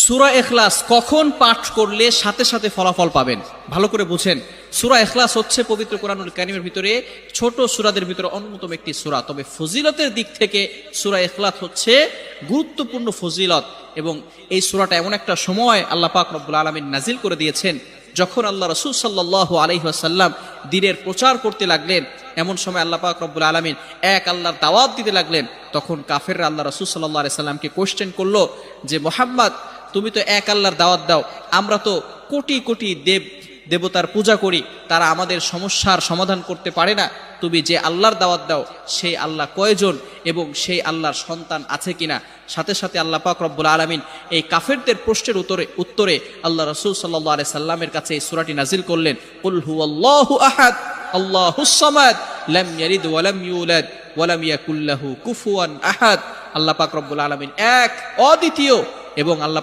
সূরা ইখলাস কখন পাঠ করলে সাথে সাথে ফলাফল পাবেন? ভালো করে বুঝেন, সূরা ইখলাস হচ্ছে পবিত্র কোরআনুল কারীমের ভিতরে ছোট সূরাদের ভিতরে অন্যতম একটি সূরা। তবে ফজিলতের দিক থেকে সূরা ইখলাস হচ্ছে গুরুত্বপূর্ণ ফজিলত, এবং এই সূরাটা এমন একটা সময় আল্লাহ পাক রব্বুল আলামিন নাজিল করে দিয়েছেন যখন আল্লাহ রাসূল সাল্লাল্লাহু আলাইহি ওয়াসাল্লাম দ্বীনের প্রচার করতে লাগলেন। এমন সময় আল্লাহ পাক রব্বুল আলামিন এক আল্লাহর দাওয়াত দিতে লাগলেন। তখন কাফেররা আল্লাহ রাসূল সাল্লাল্লাহু আলাইহি সাল্লামকে কোশ্চেন করলো যে, মুহাম্মদ, তুমি তো এক আল্লাহর দাওয়াত দাও, আমরা তো কোটি কোটি দেবতার পূজা করি, তারা আমাদের সমস্যার সমাধান করতে পারে না। তুমি যে আল্লাহর দাওয়াত দাও সেই আল্লাহ কয়জন এবং সেই আল্লাহর সন্তান আছে কিনা? সাথে সাথে আল্লাহ পাক রব্বুল আলামিন এই কাফেরদের প্রশ্নের উত্তরে আল্লাহ রাসূল সাল্লাল্লাহু আলাইহি সাল্লামের কাছে এই সূরাটি নাজিল করলেন, কুল হুয়াল্লাহু আহাদ আল্লাহুস সামাদ লাম ইয়ালিদ ওয়া লাম ইউলাদ ওয়া লাম ইয়াকুল লাহু কুফুয়ান আহাদ। আল্লাহ পাক রব্বুল আলামিন এক, অদ্বিতীয়, এবং আল্লাহ